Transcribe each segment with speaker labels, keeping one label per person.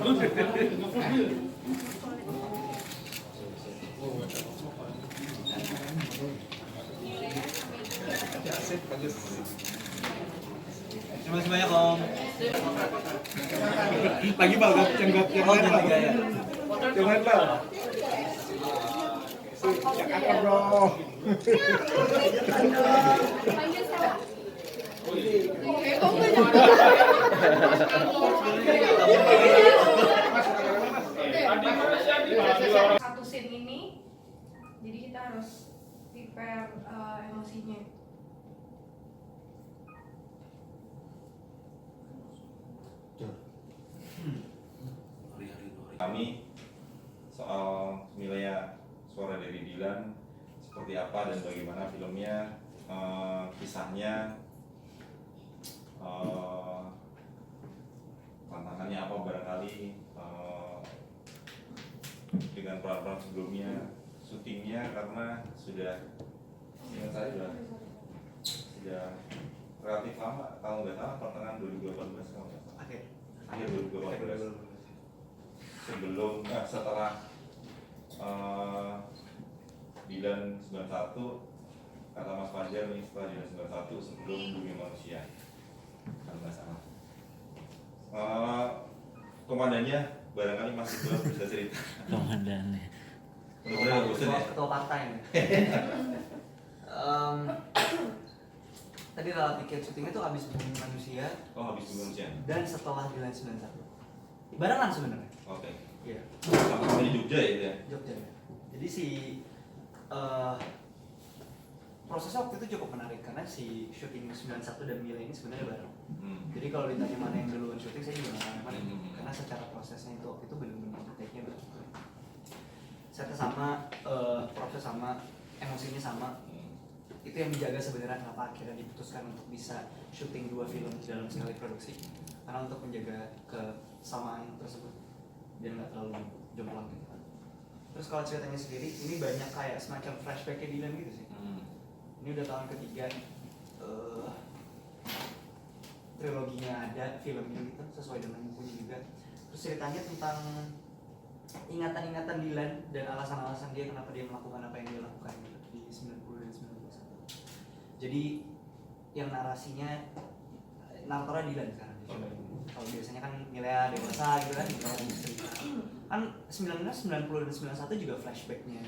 Speaker 1: Bagus. Terima kasih banyak Om.
Speaker 2: Lagi bal, yang lain bal. Yang lain bal. Jakarta bro.
Speaker 3: Satu scene ini, jadi kita harus prepare emosinya.
Speaker 4: Kami soal nilai suara dari Dilan seperti apa dan bagaimana filmnya, kisahnya, tantangannya apa barangkali, dengan peran-peran sebelumnya, syutingnya karena sudah ingat saya sudah relatif lama, kalau nggak salah pertengahan 2018 kalau nggak salah. Akhir 2018 sebelum setelah Dilan 91, kata Mas Fajar nih, setelah Dilan 91 sebelum Bumi Manusia kalau nggak salah. Komandannya barangkali masih belum bisa cerita.
Speaker 5: Komandannya
Speaker 4: Benar-benar bosan ya?
Speaker 1: Ketua partai. Tadi Rala Tiket syutingnya tuh habis Bumi Manusia.
Speaker 4: Oh, habis Bumi Manusia.
Speaker 1: Dan setelah Dilan 91. Barengan sebenarnya.
Speaker 4: Oke.
Speaker 1: Iya.
Speaker 4: Sama-sama di Jogja ya itu ya?
Speaker 1: Jogja. Jadi prosesnya waktu itu cukup menarik karena si syuting 91 dan Mila ini sebenarnya bareng. Jadi kalau ditanya mana yang duluan syuting, saya juga nggak tahu mana. Karena secara prosesnya itu waktu itu benar-benar take-nya bareng. Setnya sama, proses sama, emosinya sama. Itu yang menjaga sebenarnya kenapa akhirnya diputuskan untuk bisa syuting 2 film dalam sekali produksi. Karena untuk menjaga kesamaan tersebut biar nggak terlalu jomplang gitu. Terus kalau ceritanya sendiri, ini banyak kayak semacam flashback-nya Dilan gitu sih. Ini udah tahun ketiga triloginya ada, filmnya gitu, sesuai dengan bukunya juga. Terus ceritanya tentang ingatan-ingatan Dilan dan alasan-alasan dia kenapa dia melakukan apa yang dia lakukan gitu, di 90 dan 91. Jadi yang narasinya naratornya Dilan sekarang. Kalau biasanya kan Milea dewasa gitu kan, kan 1990 dan 91 juga flashbacknya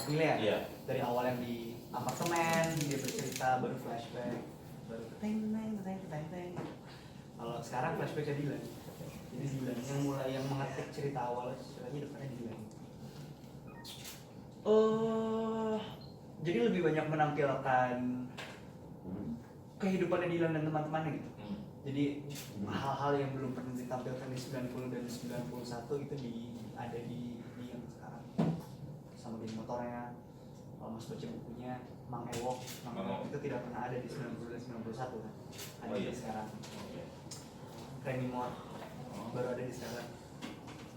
Speaker 1: Milea.
Speaker 4: Iya.
Speaker 1: Dari awal yang di apartemen dia bercerita, baru flashback, baru teng. Kalau sekarang flashbacknya Dilan. Jadi Dilan yang mulai yang mengetik cerita awal, ceritanya depannya Dilan. Jadi lebih banyak menampilkan kehidupannya Dilan dan teman-temannya gitu. Jadi hal-hal yang belum pernah ditampilkan di 90 dan 91 itu ada di yang sekarang. Sama geng motornya, kalau Mas baca bukunya Mang Ewok itu tidak pernah ada di 90 dan 91 kan. Ada di sekarang. Remy Moore baru ada di sekarang.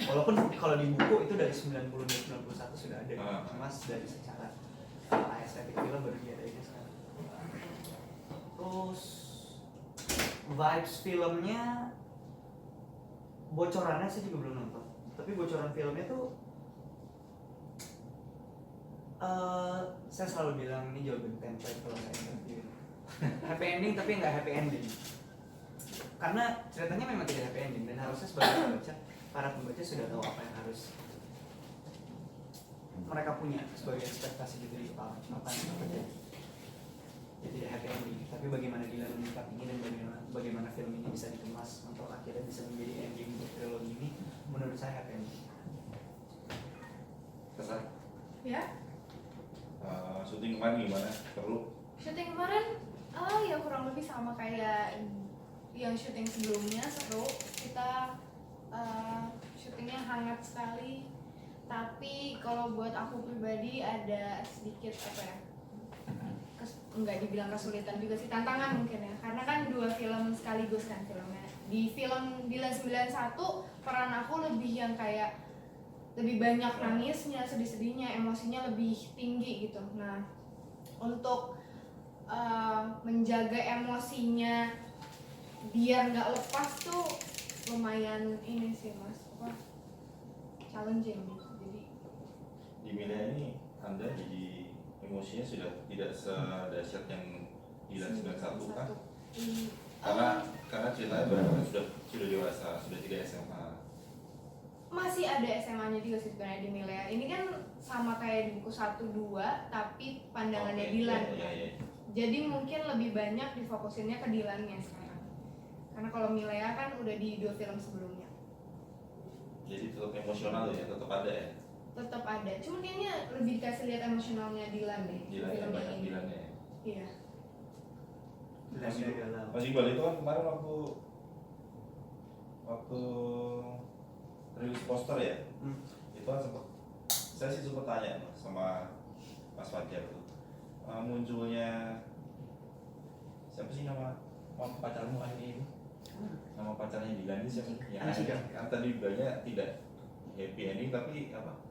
Speaker 1: Walaupun kalau di buku itu dari 90 dan 91 sudah ada, cuma dari secara estetik film baru dia ada sekarang. Terus vibes filmnya, bocorannya saya juga belum nonton, tapi bocoran filmnya tuh saya selalu bilang ini jawaban template kalau saya interview. Happy ending tapi nggak happy ending, karena ceritanya memang tidak happy ending dan harusnya sebagai pembaca, para pembaca sudah tahu apa yang harus mereka punya sebagai ekspektasi gitu di kepala apa yang akan terjadi. Ya, tidak happy ending, tapi bagaimana Dilan menyikapinya dan bagaimana film ini bisa dikemas untuk akhirnya bisa menjadi ending untuk trilogi ini, menurut saya happy ending.
Speaker 4: Kesan?
Speaker 3: Ya?
Speaker 4: Syuting kemarin gimana? Perlu?
Speaker 3: Syuting kemarin, ya kurang lebih sama kayak yang syuting sebelumnya, seru. Kita syutingnya hangat sekali, tapi kalau buat aku pribadi ada sedikit apa ya? Enggak dibilang kesulitan juga sih, tantangan mungkin ya, karena kan 2 film sekaligus kan filmnya. Di film Dilan 91 peran aku lebih yang kayak lebih banyak nangisnya, sedih-sedihnya, emosinya lebih tinggi gitu. Nah, untuk menjaga emosinya biar nggak lepas tuh lumayan ini sih Mas, challenging gitu. Jadi
Speaker 4: Di Milea ini Anda jadi emosinya sudah tidak sedahsyat yang Dilan 91 kan? Karena ceritanya barangkali sudah dewasa, sudah tidak SMA.
Speaker 3: masih ada SMA-nya juga sih sebenarnya di Milea. Ini kan sama kayak di buku 1-2 tapi pandangannya Dilan kan. Jadi mungkin lebih banyak difokusinnya ke Dilannya sekarang. Karena kalau Milea kan udah di 2 film sebelumnya.
Speaker 4: Jadi tetap emosional ya, tetap ada ya.
Speaker 3: Tetap ada. Cuma kayaknya lebih dikasih lihat emosionalnya Dilan deh.
Speaker 4: Dilan yang
Speaker 3: film
Speaker 4: banyak
Speaker 3: ini.
Speaker 4: Dilannya ya.
Speaker 3: Iya.
Speaker 4: Mas Iqbal itu kan kemarin waktu rilis poster ya, itu kan saya sih sempat tanya sama Mas Fajar tuh, munculnya siapa sih nama pacarmu ini? Nama pacarnya Dilan ini siapa? Yang tadi bilangnya tidak happy ending tapi apa?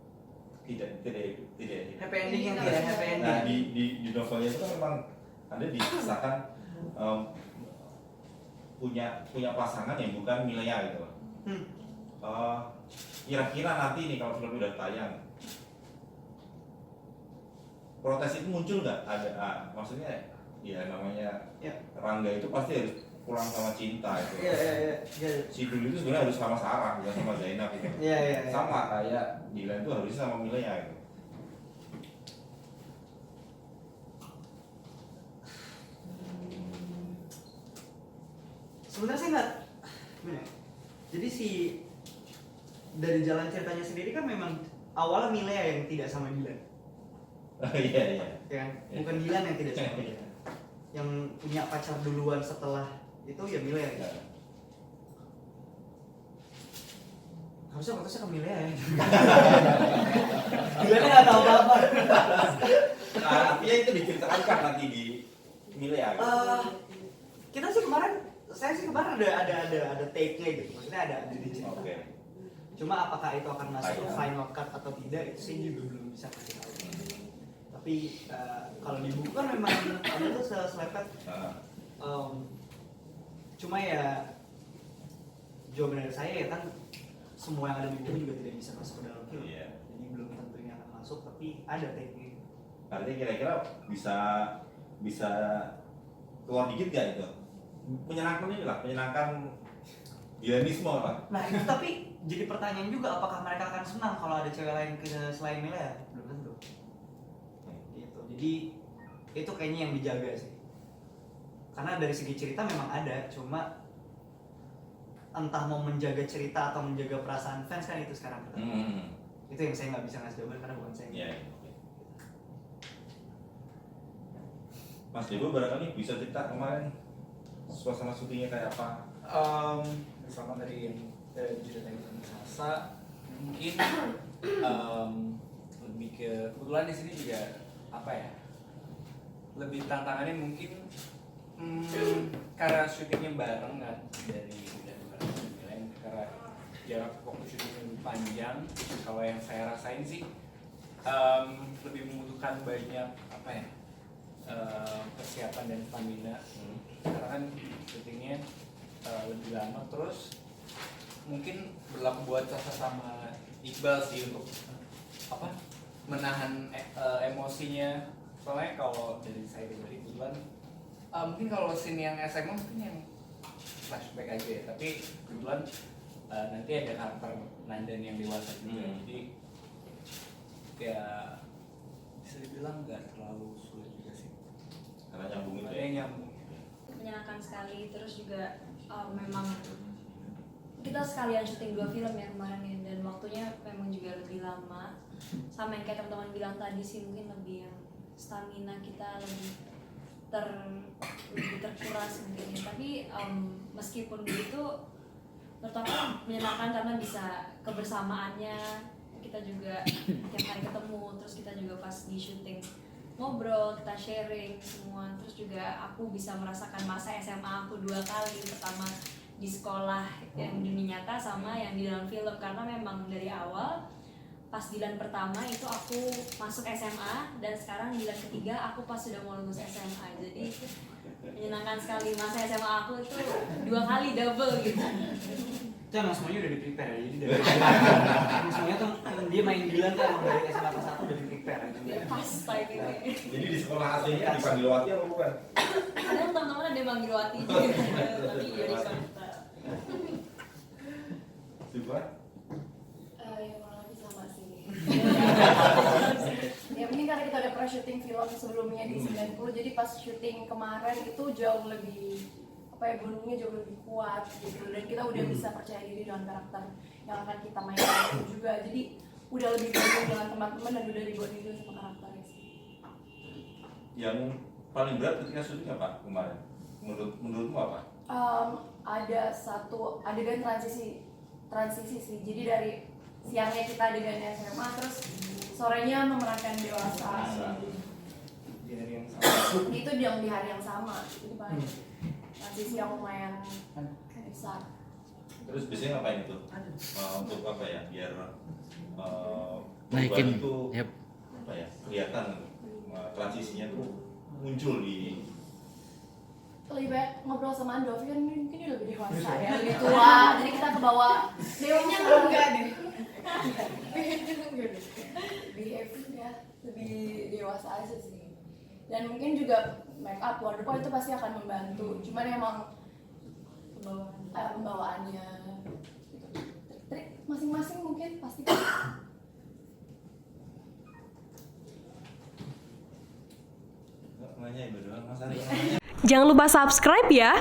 Speaker 4: Tidak
Speaker 1: Happy ending yang tidak happy ending.
Speaker 4: Nah di novelnya itu kan memang Anda dikisahkan punya pasangan yang bukan Milea gitu. Kira-kira nanti nih kalau film udah tayang, protes itu muncul nggak? Ada, maksudnya ya namanya Rangga itu pasti harus pulang sama cinta itu.
Speaker 1: Iya.
Speaker 4: Si Dulu itu sebenarnya harus sama Sarah, bukan sama Zainab gitu.
Speaker 1: Iya.
Speaker 4: Sama kayak Dilan itu harusnya sama Milea gitu.
Speaker 1: Sebenarnya saya nggak, gimana ya? Jadi dari jalan ceritanya sendiri kan memang awalnya Milea yang tidak sama Dilan.
Speaker 4: Iya.
Speaker 1: Ya kan? Bukan Dilan yang tidak sama Milea. Yang punya pacar duluan setelah itu ya Milea. Ya. Harusnya fokusnya ke Milea ya. Dilannya nggak tahu apa-apa.
Speaker 4: Artinya itu diceritakan kan nanti di Milea gitu.
Speaker 1: Saya sih kemarin ada take-nya gitu. Maksudnya ada di cerita.
Speaker 4: Oke.
Speaker 1: Cuma apakah itu akan masuk ke final cut atau tidak itu saya juga belum bisa kasih tahu. Tapi kalau di buku kan memang ada tuh selepet. Cuma ya jawaban dari saya ya kan semua yang ada di buku juga tidak bisa masuk ke dalam film.
Speaker 4: Iya.
Speaker 1: Jadi belum tentu ini akan masuk tapi ada take-nya.
Speaker 4: Artinya kira-kira bisa keluar dikit gak itu? Menyenangkan Dilanisme lah.
Speaker 1: Nah itu tapi jadi pertanyaan juga apakah mereka akan senang kalau ada cewek lain selain Milea? Belum tentu. Gitu. Jadi itu kayaknya yang dijaga sih. Karena dari segi cerita memang ada, cuma entah mau menjaga cerita atau menjaga perasaan fans kan itu sekarang pertanyaan. Itu yang saya nggak bisa ngasih jawaban karena bukan saya.
Speaker 4: Iya. Mas Dewo barangkali bisa cerita kemarin suasana syutingnya kayak apa?
Speaker 2: Sama dari yang diceritain sama Sasa, mungkin lebih ke kebetulan di sini juga apa ya? Lebih tantangannya mungkin karena syutingnya bareng kan dari lain karena jarak waktu syutingnya lebih panjang. Kalau yang saya rasain sih lebih membutuhkan banyak apa ya? Persiapan dan stamina karena kan syutingnya lebih lama, terus mungkin berlaku buat Sasa sama Iqbal sih untuk apa menahan emosinya. Soalnya kalau dari saya pribadi kebetulan mungkin kalau scene yang SMA mungkin yang flashback aja ya, tapi kebetulan nanti ada karakter Nandan yang dewasa juga, jadi ya bisa dibilang nggak terlalu sulit juga sih.
Speaker 4: Karena nyambung itu
Speaker 2: Ada
Speaker 4: ya.
Speaker 2: yang nyambung.
Speaker 5: Menyenangkan sekali, terus juga memang kita sekalian syuting 2 film ya kemarin ya, dan waktunya memang juga lebih lama. Sama yang kayak teman-teman bilang tadi sih, mungkin lebih yang stamina kita lebih terkuras mungkin ya. Tapi meskipun begitu menurut aku menyenangkan karena bisa kebersamaannya, kita juga tiap hari ketemu, terus kita juga pas di syuting ngobrol, kita sharing semua. Terus juga aku bisa merasakan masa SMA aku 2 kali, pertama di sekolah yang di dunia nyata sama yang di dalam film, karena memang dari awal pas Dilan pertama itu aku masuk SMA, dan sekarang Dilan ketiga aku pas sudah mau lulus SMA. Jadi menyenangkan sekali, masa SMA aku itu 2 kali double gitu.
Speaker 1: itu emang semuanya udah di prepare ya, jadi dari semuanya tuh dia main Dilan tuh emang dari SMA kelas 1 udah di prepare ya.
Speaker 5: Pas kayak gini.
Speaker 4: Jadi di sekolah aslinya dipanggil Wati apa bukan?
Speaker 5: Kadang teman-teman ada yang manggil Wati juga. Tapi ya di kota.
Speaker 4: Siva?
Speaker 6: Ya kurang lebih sama sih. Ya mungkin karena kita udah pernah syuting film sebelumnya di 90, jadi pas syuting kemarin itu jauh lebih gunungnya jauh lebih kuat gitu, dan kita udah bisa percaya diri dengan karakter yang akan kita mainkan juga, jadi udah lebih bonding dengan teman-teman dan udah dibonding juga sama karakternya sih.
Speaker 4: Yang paling berat ketika syuting apa kemarin? Menurutmu apa?
Speaker 6: Ada satu adegan transisi sih, jadi dari siangnya kita adegannya SMA, terus sorenya memerankan dewasa.
Speaker 2: Di hari yang sama.
Speaker 6: Itu yang di hari yang sama, jadi paling transisi yang lumayan besar.
Speaker 4: Terus biasanya ngapain itu? Untuk apa ya? Biar
Speaker 7: naikin
Speaker 4: itu
Speaker 7: yep.
Speaker 4: apa ya? Kelihatan transisinya tuh muncul di
Speaker 6: Lebih baik ngobrol sama Andovi kan mungkin dia lebih dewasa ya, lebih tua, jadi kita kebawa
Speaker 3: Dewanya enggak deh.
Speaker 6: behave-nya lebih dewasa aja sih. Dan mungkin juga make up, wardrobe itu pasti akan membantu, cuman emang pembawaannya gitu. Trik masing-masing mungkin pasti.
Speaker 4: nanya ibu doang, Mas Ari.
Speaker 8: Jangan lupa subscribe ya.